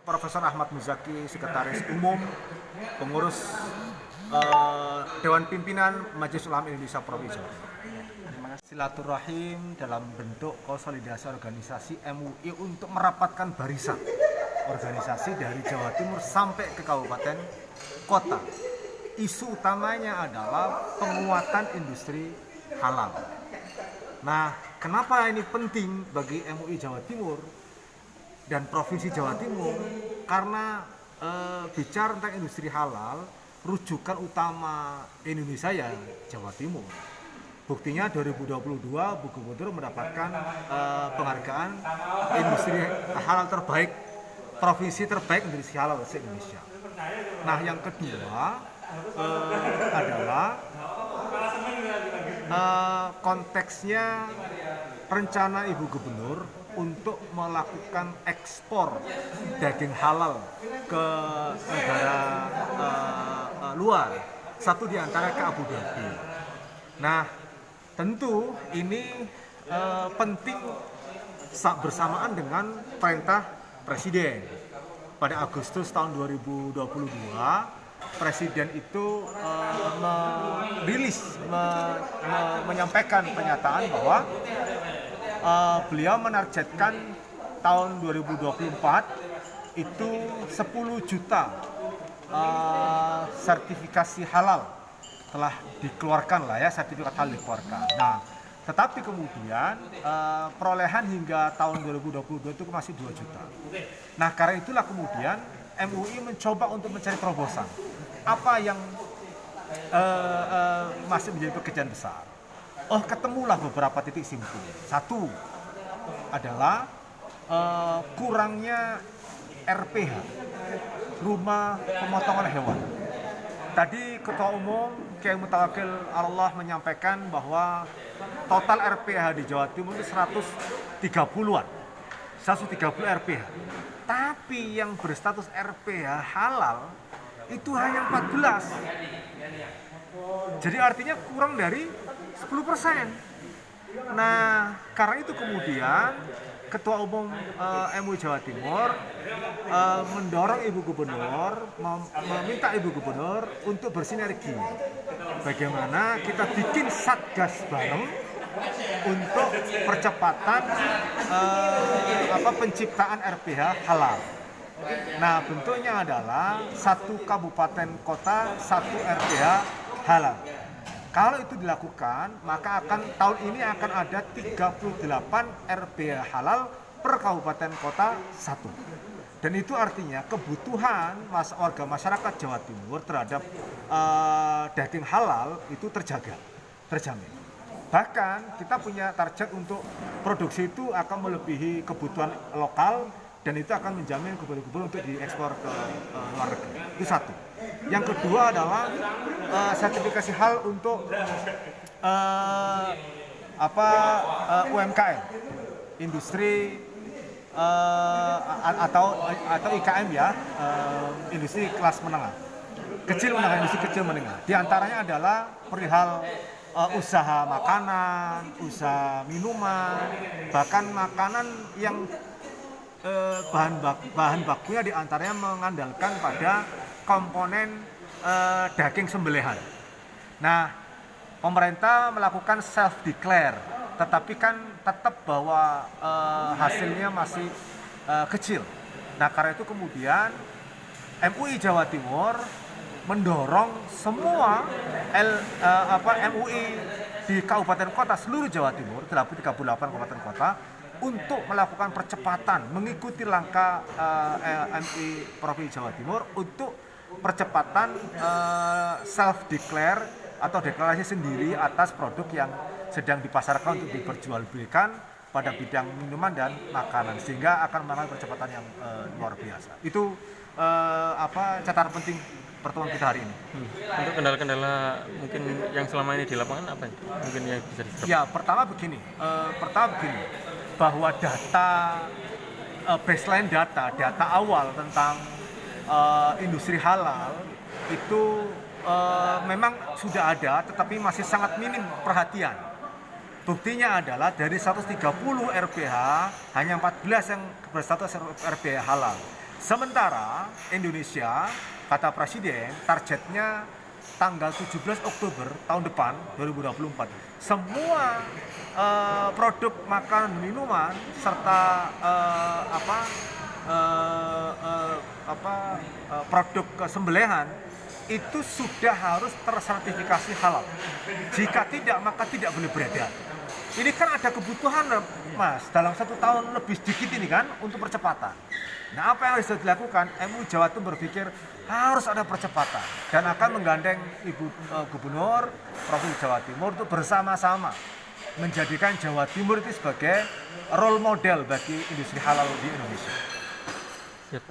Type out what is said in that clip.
Profesor Ahmad Muzaki, Sekretaris Umum, Pengurus Dewan Pimpinan Majelis Ulama Indonesia Provinsi. Silaturahim dalam bentuk konsolidasi organisasi MUI untuk merapatkan barisan organisasi dari Jawa Timur sampai ke kabupaten kota. Isu utamanya adalah penguatan industri halal. Nah, kenapa ini penting bagi MUI Jawa Timur dan Provinsi Jawa Timur? Karena bicara tentang industri halal, rujukan utama Indonesia ya Jawa Timur. Buktinya 2022 Bu Gubernur mendapatkan penghargaan industri halal terbaik, provinsi terbaik industri halal se-Indonesia. Nah, yang kedua adalah konteksnya rencana Ibu Gubernur untuk melakukan ekspor daging halal ke negara luar, satu di antara ke Abu Dhabi. Nah, tentu ini penting bersamaan dengan perintah Presiden. Pada Agustus tahun 2022, Presiden itu menyampaikan pernyataan bahwa beliau menargetkan tahun 2024 itu 10 juta sertifikasi halal telah dikeluarkan lah ya, sertifikat halal dikeluarkan. Nah, tetapi kemudian perolehan hingga tahun 2022 itu masih 2 juta. Nah, karena itulah kemudian MUI mencoba untuk mencari terobosan. Apa yang masih menjadi pekerjaan besar? Oh, ketemulah beberapa titik simpul. Satu adalah kurangnya RPH, rumah pemotongan hewan. Tadi Ketua Umum Kiai Mutawakil Allah menyampaikan bahwa total RPH di Jawa Timur itu 130-an. 130 RPH. Tapi yang berstatus RPH halal itu hanya 14. Jadi artinya kurang dari 10%. Nah, karena itu kemudian Ketua Umum MUI Jawa Timur mendorong Ibu Gubernur, meminta Ibu Gubernur untuk bersinergi. Bagaimana kita bikin satgas bareng untuk percepatan penciptaan RPH halal. Nah, bentuknya adalah satu kabupaten kota, satu RPH halal. Kalau itu dilakukan, maka tahun ini akan ada 38 RPH halal per kabupaten kota satu. Dan itu artinya kebutuhan warga masyarakat Jawa Timur terhadap daging halal itu terjamin. Bahkan kita punya target untuk produksi itu akan melebihi kebutuhan lokal, dan itu akan menjamin kebutuhan untuk diekspor ke luar negeri. Itu satu. Yang kedua adalah sertifikasi halal untuk UMKM, industri atau IKM ya, industri kelas menengah, industri kecil menengah. Di antaranya adalah perihal usaha makanan, usaha minuman, bahkan makanan yang bahan bakunya diantaranya mengandalkan pada komponen daging sembelihan. Nah, pemerintah melakukan self declare, tetapi kan tetap bahwa hasilnya masih kecil. Nah, karena itu kemudian MUI Jawa Timur mendorong semua MUI di kabupaten kota seluruh Jawa Timur, 38 kabupaten kota, untuk melakukan percepatan mengikuti langkah MUI Provinsi Jawa Timur untuk percepatan self-declare atau deklarasi sendiri atas produk yang sedang dipasarkan untuk diperjualbelikan pada bidang minuman dan makanan, sehingga akan mengalami percepatan yang luar biasa. Itu catatan penting pertemuan kita hari ini. Untuk kendala-kendala mungkin yang selama ini di lapangan apa mungkin yang bisa diterapkan? Ya, pertama begini, bahwa data baseline data awal tentang industri halal itu memang sudah ada, tetapi masih sangat minim perhatian. Buktinya adalah dari 130 RPH hanya 14 yang berstatus RPH halal. Sementara Indonesia, kata Presiden, targetnya tanggal 17 Oktober tahun depan 2024 semua produk makanan minuman serta produk sembelihan itu sudah harus tersertifikasi halal. Jika tidak, maka tidak boleh beredar. Ini kan ada kebutuhan, Mas, dalam 1 tahun lebih sedikit ini kan untuk percepatan. Nah, apa yang harus dilakukan? MUI Jawa Timur berpikir harus ada percepatan dan akan menggandeng Ibu Gubernur Provinsi Jawa Timur untuk bersama-sama menjadikan Jawa Timur itu sebagai role model bagi industri halal di Indonesia. Siap.